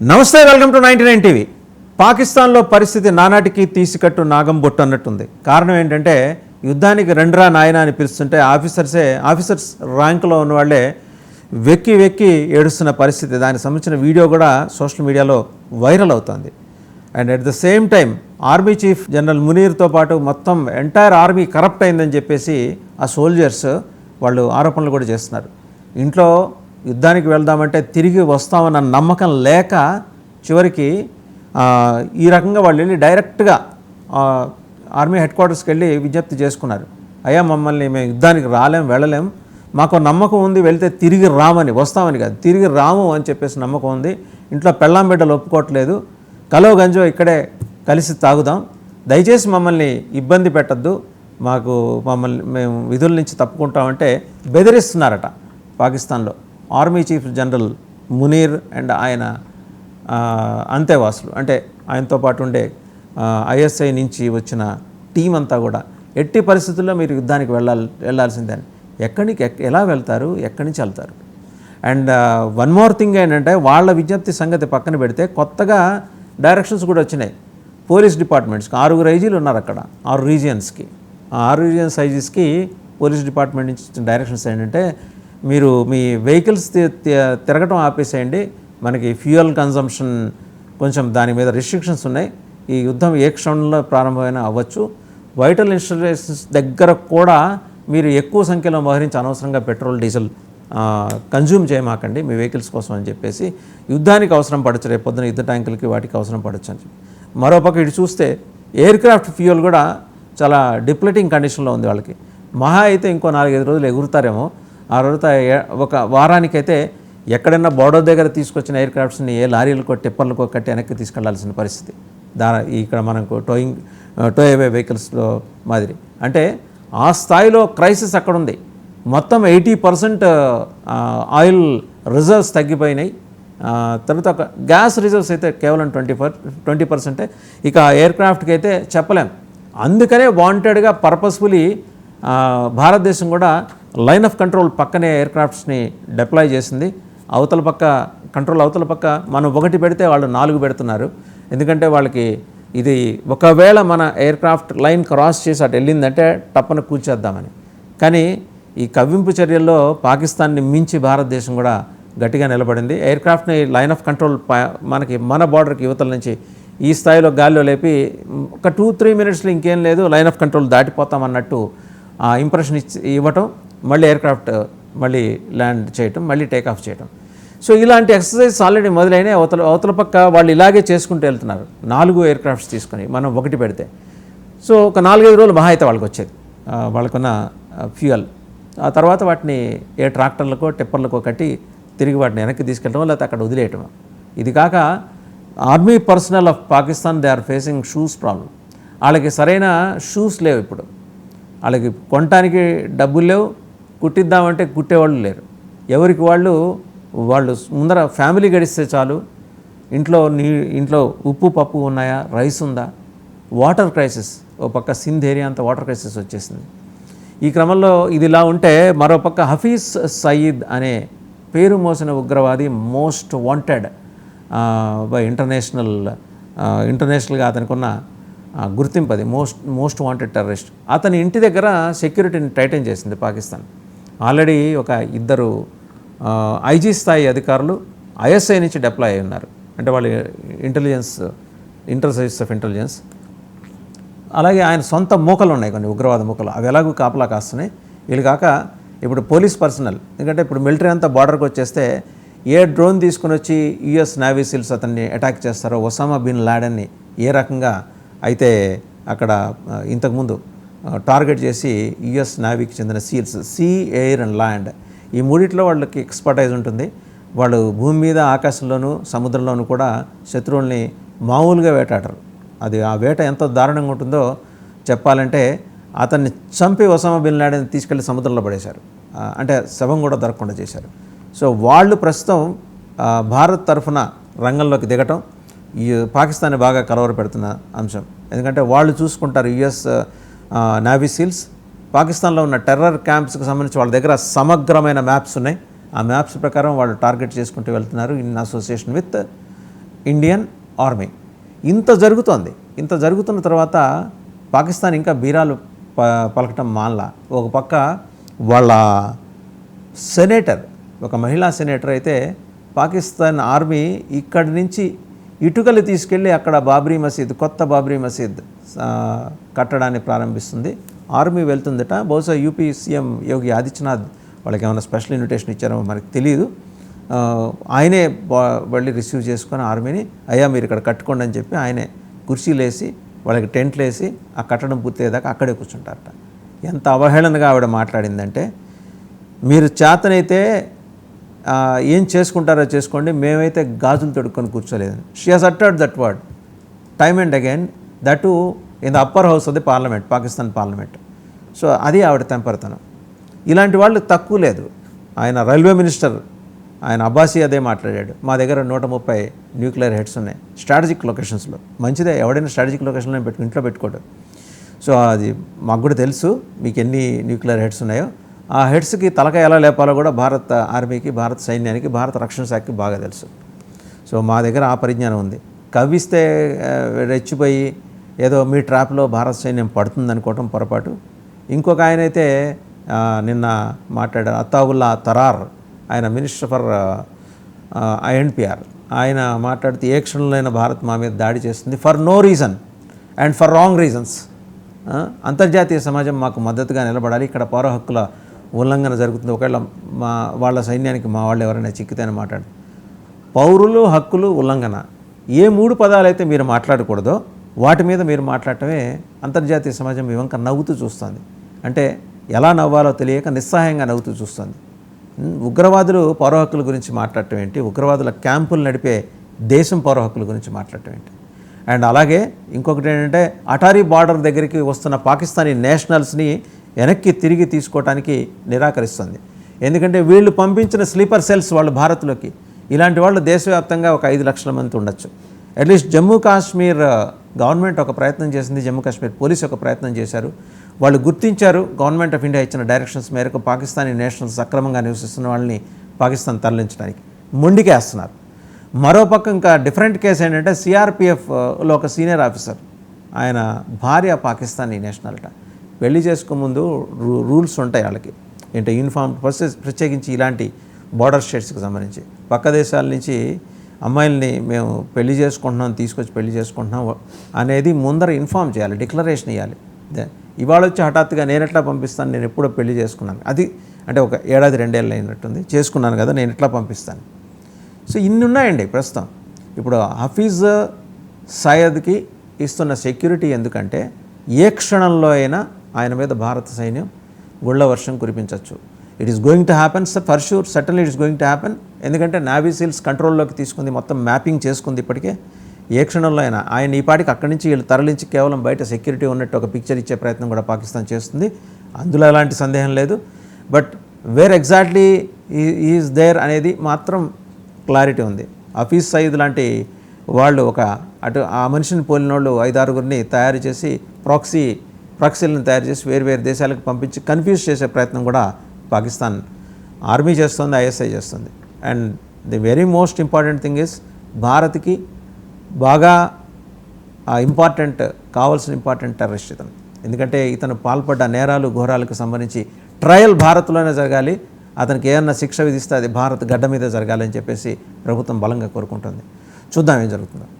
నమస్తే, welcome to 99 TV. పాకిస్తాన్లో పరిస్థితి నానాటికి తీసికట్టు నాగం బొట్టు అన్నట్టుంది. కారణం ఏంటంటే యుద్ధానికి రెండ్రా నాయన అని పిలుస్తుంటే ఆఫీసర్స్ ర్యాంకులో ఉన్న వాళ్ళే వెక్కి వెక్కి ఏడుస్తున్న పరిస్థితి. దానికి సంబంధించిన వీడియో కూడా సోషల్ మీడియాలో వైరల్ అవుతుంది. And at the same time army chief general మునీర్తో పాటు మొత్తం ఎంటైర్ ఆర్మీ కరప్ట్ అయిందని చెప్పేసి ఆ సోల్జర్స్ వాళ్ళు ఆరోపణలు కూడా చేస్తున్నారు. ఇంట్లో యుద్ధానికి వెళ్దామంటే తిరిగి వస్తామన్న నమ్మకం లేక చివరికి ఈ రకంగా వాళ్ళు వెళ్ళి డైరెక్ట్గా ఆర్మీ హెడ్ క్వార్టర్స్కి వెళ్ళి విజ్ఞప్తి చేసుకున్నారు. అయ్యా, మమ్మల్ని మేము యుద్ధానికి వెళ్ళలేం, మాకు నమ్మకం ఉంది, వెళ్తే తిరిగి రామని, వస్తామని కాదు తిరిగి రాము అని చెప్పేసి నమ్మకం ఉంది. ఇంట్లో పెళ్ళాం బిడ్డలు ఒప్పుకోవట్లేదు, కలో గంజో ఇక్కడే కలిసి తాగుదాం, దయచేసి మమ్మల్ని ఇబ్బంది పెట్టద్దు, మేము విధుల నుంచి తప్పుకుంటామంటే బెదిరిస్తున్నారట. పాకిస్తాన్లో army chief general Munir and ఆయన అంతేవాసులు, అంటే ఆయనతో పాటు ఉండే ఐఎస్ఐ నుంచి వచ్చిన టీం అంతా కూడా ఎట్టి పరిస్థితుల్లో మీరు యుద్ధానికి వెళ్ళాల్సిందే. ఎలా వెళ్తారు, ఎక్కడి నుంచి వెళ్తారు? అండ్ వన్ మోర్ థింగ్ ఏంటంటే వాళ్ళ విజ్ఞప్తి సంగతి పక్కన పెడితే కొత్తగా డైరెక్షన్స్ కూడా వచ్చినాయి. పోలీస్ డిపార్ట్మెంట్స్కి 6 ఐజీలు ఉన్నారు అక్కడ, 6 రీజియన్స్కి. ఆ 6 రీజియన్స్ ఐజీస్కి పోలీస్ డిపార్ట్మెంట్ నుంచి ఇచ్చిన డైరెక్షన్స్ ఏంటంటే, మీరు మీ వెహికల్స్ తిరగటం ఆపేసేయండి, మనకి ఫ్యూయల్ కన్జంప్షన్ కొంచెం దాని మీద రిస్ట్రిక్షన్స్ ఉన్నాయి, ఈ యుద్ధం ఏ క్షణంలో ప్రారంభమైనా అవ్వచ్చు, వైటల్ ఇన్స్టాలేషన్స్ దగ్గర కూడా మీరు ఎక్కువ సంఖ్యలో మోహరించి అనవసరంగా పెట్రోల్ డీజిల్ కన్జ్యూమ్ చేయమాకండి మీ వెహికల్స్ కోసం అని చెప్పేసి యుద్ధానికి అవసరం పడచ్చు, రేపు పొద్దున యుద్ధ ట్యాంకులకి వాటికి అవసరం పడచ్చు అని చెప్పి. మరోపక్క ఇటు చూస్తే ఎయిర్ క్రాఫ్ట్ ఫ్యూయల్ కూడా చాలా డిప్లెటింగ్ కండిషన్లో ఉంది వాళ్ళకి. మహా అయితే ఇంకో 4-5 రోజులు ఎగురుతారేమో. ఆ రోజుతో ఒక వారానికైతే ఎక్కడైనా బోర్డర్ దగ్గర తీసుకొచ్చిన ఎయిర్ క్రాఫ్ట్స్ని ఏ లారీలకో టిప్పర్లకో కట్టి వెనక్కి తీసుకెళ్లాల్సిన పరిస్థితి. ఇక్కడ మనకు టో అవే వెహికల్స్లో మాదిరి. అంటే ఆ స్థాయిలో క్రైసిస్ అక్కడ ఉంది. మొత్తం 80% ఆయిల్ రిజర్వ్స్ తగ్గిపోయినాయి. తర్వాత గ్యాస్ రిజర్వ్స్ అయితే కేవలం 20%. ఇక ఎయిర్ క్రాఫ్ట్కి అయితే చెప్పలేం. అందుకనే వాంటెడ్గా పర్పస్ఫుల్లీ భారతదేశం కూడా లైన్ ఆఫ్ కంట్రోల్ పక్కనే ఎయిర్ క్రాఫ్ట్స్ని డిప్లాయ్ చేసింది. అవతల పక్క మనం 1 పెడితే వాళ్ళు 4 పెడుతున్నారు. ఎందుకంటే వాళ్ళకి ఇది ఒకవేళ మన ఎయిర్ క్రాఫ్ట్ లైన్ క్రాస్ చేసి అటు వెళ్ళిందంటే టప్పన కూల్చేద్దామని. కానీ ఈ కవ్వింపు చర్యల్లో పాకిస్తాన్ని మించి భారతదేశం కూడా గట్టిగా నిలబడింది. ఎయిర్ క్రాఫ్ట్ని లైన్ ఆఫ్ కంట్రోల్ మన బార్డర్కి యువతల నుంచి ఈ స్థాయిలో గాల్లో లేపి ఒక 2-3 మినిట్స్లో ఇంకేం లేదు, లైన్ ఆఫ్ కంట్రోల్ దాటిపోతామన్నట్టు ఇంప్రెషన్ ఇవ్వటం, మళ్ళీ ఎయిర్ క్రాఫ్ట్ మళ్ళీ ల్యాండ్ చేయటం, మళ్ళీ టేక్ ఆఫ్ చేయటం. సో ఇలాంటి ఎక్సర్సైజ్ ఆల్రెడీ మొదలైనాయి. అవతల పక్క వాళ్ళు ఇలాగే చేసుకుంటూ వెళ్తున్నారు. 4 ఎయిర్ క్రాఫ్ట్స్ తీసుకొని మనం 1 పెడితే, సో ఒక 4-5 రోజులు మహా అయితే వాళ్ళకి వచ్చేది వాళ్ళకున్న ఫ్యూయల్. ఆ తర్వాత వాటిని ఏ ట్రాక్టర్లకో టిప్పర్లకో కట్టి తిరిగి వాటిని వెనక్కి తీసుకెళ్ళడం, లేకపోతే అక్కడ వదిలేయటం. ఇది కాక army personnel of Pakistan they are facing shoes problem. వాళ్ళకి సరైన షూస్ లేవు ఇప్పుడు. వాళ్ళకి కొనటానికి డబ్బులు లేవు, కుట్టిద్దామంటే కుట్టేవాళ్ళు లేరు. ఎవరికి వాళ్ళు ముందర ఫ్యామిలీ గడిస్తే చాలు. ఇంట్లో ఉప్పు పప్పు ఉన్నాయా, రైస్ ఉందా, వాటర్ క్రైసిస్. ఓ పక్క సింధ్ ఏరియా అంతా వాటర్ క్రైసిస్ వచ్చేసింది. ఈ క్రమంలో ఇది ఇలా ఉంటే మరోపక్క హఫీజ్ సయీద్ అనే పేరు మోసిన ఉగ్రవాది, మోస్ట్ వాంటెడ్ బై ఇంటర్నేషనల్గా అతనికున్న గుర్తింపు, అది మోస్ట్ వాంటెడ్ టెర్రరిస్ట్. అతని ఇంటి దగ్గర సెక్యూరిటీని టైటన్ చేసింది పాకిస్తాన్. ఆల్రెడీ ఒక 2 ఐజీ స్థాయి అధికారులు ఐఎస్ఐ నుంచి డిప్లాయ్ అయి ఉన్నారు. అంటే వాళ్ళు ఇంటర్ సర్వీస్ ఆఫ్ ఇంటెలిజెన్స్. అలాగే ఆయన సొంత మూకలు ఉన్నాయి, కొన్ని ఉగ్రవాద మూకలు, అవి ఎలాగూ కాపలా కాస్తున్నాయి. వీళ్ళు కాక ఇప్పుడు పోలీస్ పర్సనల్, ఎందుకంటే ఇప్పుడు మిలిటరీ అంతా బార్డర్కి వచ్చేస్తే ఏ డ్రోన్ తీసుకుని వచ్చి యుఎస్ నేవీ సీల్స్ అతన్ని అటాక్ చేస్తారో, ఒసామా బిన్ లాడెన్ని ఏ రకంగా అయితే అక్కడ ఇంతకుముందు టార్గెట్ చేసి యుఎస్ నేవీకి చెందిన SEALs, sea, air and land, ఈ మూడిట్లో వాళ్ళకి ఎక్స్పర్టైజ్ ఉంటుంది. వాళ్ళు భూమి మీద, ఆకాశంలోనూ, సముద్రంలోనూ కూడా శత్రువుల్ని మామూలుగా వేటాడరు. అది ఆ వేట ఎంత దారుణంగా ఉంటుందో చెప్పాలంటే, అతన్ని చంపి ఒసామా బిన్ లాడెన్ తీసుకెళ్లి సముద్రంలో పడేశారు. అంటే శవం కూడా దొరకకుండా చేశారు. సో వాళ్ళు ప్రస్తుతం భారత్ తరఫున రంగంలోకి దిగటం ఈ పాకిస్తాన్ని బాగా కలవర పెడుతున్న అంశం. ఎందుకంటే వాళ్ళు చూసుకుంటారు, యుఎస్ నేవీ సీల్స్ పాకిస్తాన్లో ఉన్న టెర్రర్ క్యాంప్స్కి సంబంధించి వాళ్ళ దగ్గర సమగ్రమైన మ్యాప్స్ ఉన్నాయి. ఆ మ్యాప్స్ ప్రకారం వాళ్ళు టార్గెట్ చేసుకుంటూ వెళ్తున్నారు in association with Indian army. ఇంత జరుగుతోంది. ఇంత జరుగుతున్న తర్వాత పాకిస్తాన్ ఇంకా బీరాలు పలకటం మానలా. ఒక పక్క వాళ్ళ సెనేటర్, ఒక మహిళా సెనేటర్ అయితే పాకిస్తాన్ ఆర్మీ ఇక్కడి నుంచి ఇటుకలు తీసుకెళ్ళి అక్కడ బాబ్రీ మసీద్, కొత్త బాబ్రీ మసీద్ కట్టడాన్ని ప్రారంభిస్తుంది. ఆర్మీ వెళ్తుందట. బహుశా యూపీ సీఎం యోగి ఆదిత్యనాథ్ వాళ్ళకి ఏమైనా స్పెషల్ ఇన్విటేషన్ ఇచ్చారో మనకు తెలియదు. ఆయనే వెళ్ళి రిసీవ్ చేసుకొని ఆర్మీని, అయ్యా మీరు ఇక్కడ కట్టుకోండి అని చెప్పి ఆయనే కుర్చీలు వేసి వాళ్ళకి టెంట్లు వేసి ఆ కట్టడం పూర్తయ్యేదాకా అక్కడే కూర్చుంటారట. ఎంత అవహేళనగా ఆవిడ మాట్లాడిందంటే, మీరు చేతనైతే ఏం చేసుకుంటారో చేసుకోండి, మేమైతే గాజులు తొడుక్కొని కూర్చోలేదని. She has uttered that word time and again, that in the upper house of the parliament, Pakistan parliament. So అది ఆవిడ తెంపరతనం. ఇలాంటి వాళ్ళు తక్కువ లేదు. ఆయన రైల్వే మినిస్టర్ ఆయన అబ్బాసీ అదే మాట్లాడాడు, మా దగ్గర 130 న్యూక్లియర్ హెడ్స్ ఉన్నాయి స్ట్రాటజిక్ లొకేషన్స్లో. మంచిదే, ఎవడైనా స్ట్రాటజిక్ లొకేషన్లో ఇంట్లో పెట్టుకోవడం. సో అది మాకు కూడా తెలుసు మీకు ఎన్ని న్యూక్లియర్ హెడ్స్ ఉన్నాయో. ఆ హెడ్స్కి తలక ఎలా లేపాలో కూడా భారత ఆర్మీకి, భారత సైన్యానికి, భారత రక్షణ శాఖకి బాగా తెలుసు. సో మా దగ్గర ఆ పరిజ్ఞానం ఉంది. కవ్విస్తే రెచ్చిపోయి ఏదో మీ ట్రాప్లో భారత సైన్యం పడుతుంది అనుకోవటం పొరపాటు. ఇంకొక ఆయన అయితే నిన్న మాట్లాడారు, అతావుల్లా తరార్, ఆయన మినిస్టర్ ఫర్ ఐఎన్పిఆర్. ఆయన మాట్లాడితే ఏ క్షణంలో భారత్ మా మీద దాడి చేస్తుంది for no reason and for wrong reasons. అంతర్జాతీయ సమాజం మాకు మద్దతుగా నిలబడాలి, ఇక్కడ పౌర హక్కుల ఉల్లంఘన జరుగుతుంది, ఒకవేళ వాళ్ళ సైన్యానికి మా వాళ్ళు ఎవరైనా చిక్కితే అని మాట్లాడు. పౌరులు హక్కులు ఉల్లంఘన ఏ 3 పదాలు అయితే మీరు మాట్లాడకూడదో వాటి మీద మీరు మాట్లాడటమే అంతర్జాతీయ సమాజం మీ వంక నవ్వుతూ చూస్తుంది. అంటే ఎలా నవ్వాలో తెలియక నిస్సహాయంగా నవ్వుతూ చూస్తుంది. ఉగ్రవాదులు పౌర హక్కుల గురించి మాట్లాడటం ఏంటి, ఉగ్రవాదుల క్యాంపులు నడిపే దేశం పౌర హక్కుల గురించి మాట్లాడటం ఏంటి. అండ్ అలాగే ఇంకొకటి ఏంటంటే, అటారీ బార్డర్ దగ్గరికి వస్తున్న పాకిస్తానీ నేషనల్స్ని వెనక్కి తిరిగి తీసుకోవడానికి నిరాకరిస్తుంది. ఎందుకంటే వీళ్ళు పంపించిన స్లీపర్ సెల్స్ వాళ్ళు భారత్లోకి, ఇలాంటి వాళ్ళు దేశవ్యాప్తంగా ఒక 5 లక్షల మంది ఉండొచ్చు. అట్లీస్ట్ జమ్మూ కాశ్మీర్ గవర్నమెంట్ ఒక ప్రయత్నం చేసింది, జమ్మూ కాశ్మీర్ పోలీసు ఒక ప్రయత్నం చేశారు. వాళ్ళు గుర్తించారు గవర్నమెంట్ ఆఫ్ ఇండియా ఇచ్చిన డైరెక్షన్స్ మేరకు పాకిస్తానీ నేషనల్స్ అక్రమంగా నివసిస్తున్న వాళ్ళని పాకిస్తాన్ తరలించడానికి మొండికేస్తున్నారు. మరోపక్క ఇంకా డిఫరెంట్ కేసు ఏంటంటే, సిఆర్పిఎఫ్లో ఒక సీనియర్ ఆఫీసర్, ఆయన భార్య పాకిస్తానీ నేషనల్ట. పెళ్లి చేసుకోముందు రూల్స్ ఉంటాయి వాళ్ళకి, ఏంటంటే యూనిఫామ్ ప్రత్యేకించి ఇలాంటి బార్డర్ స్టేట్స్కి సంబంధించి పక్క దేశాల నుంచి అమ్మాయిల్ని మేము పెళ్లి చేసుకుంటున్నాం, తీసుకొచ్చి పెళ్లి చేసుకుంటున్నాం అనేది ముందర ఇన్ఫామ్ చేయాలి, డిక్లరేషన్ ఇవ్వాలి. ఇవాళ వచ్చి హఠాత్తుగా నేను ఎట్లా పంపిస్తాను, నేను ఎప్పుడో పెళ్లి చేసుకున్నాను, అది అంటే ఒక 1-2 ఏళ్ళు అయినట్టుంది, చేసుకున్నాను కదా నేను ఎట్లా పంపిస్తాను. సో ఇన్ని ఉన్నాయండి ప్రస్తుతం. ఇప్పుడు హఫీజ్ సయద్కి ఇస్తున్న సెక్యూరిటీ ఎందుకంటే, ఏ క్షణంలో అయినా ఆయన మీద భారత సైన్యం గుళ్ళ వర్షం కురిపించవచ్చు. It is going to happen for sure, certainly it is going to happen. ఎందుకంటే నావీ సీల్స్ కంట్రోల్లోకి తీసుకుంది, మొత్తం మ్యాపింగ్ చేసుకుంది ఇప్పటికే. ఏ క్షణంలో అయినా ఆయన ఈ పాటికి అక్కడి నుంచి వీళ్ళు తరలించి కేవలం బయట సెక్యూరిటీ ఉన్నట్టు ఒక పిక్చర్ ఇచ్చే ప్రయత్నం కూడా పాకిస్తాన్ చేస్తుంది, అందులో ఎలాంటి సందేహం లేదు. But where exactly is there అనేది మాత్రం క్లారిటీ ఉంది. హఫీజ్ సయీద్ లాంటి వాళ్ళు అటు ఆ మనిషిని పోలిన వాళ్ళు 5-6 తయారు చేసి ప్రాక్సీలను తయారు చేసి వేరు దేశాలకు పంపించి కన్ఫ్యూజ్ చేసే ప్రయత్నం కూడా పాకిస్తాన్ ఆర్మీ చేస్తుంది, ఐఎస్ఐ చేస్తుంది. And the very most important thing is, భారత్కి బాగా కావాల్సిన ఇంపార్టెంట్ టెర్రరిస్ట్ ఇతను. ఎందుకంటే ఇతను పాల్పడ్డ నేరాలు ఘోరాలకు సంబంధించి ట్రయల్ భారత్లోనే జరగాలి, అతనికి ఏమన్నా శిక్ష విధిస్తే అది భారత్ గడ్డ మీద జరగాలని చెప్పేసి ప్రభుత్వం బలంగా కోరుకుంటుంది. చూద్దాం ఏం జరుగుతుందో.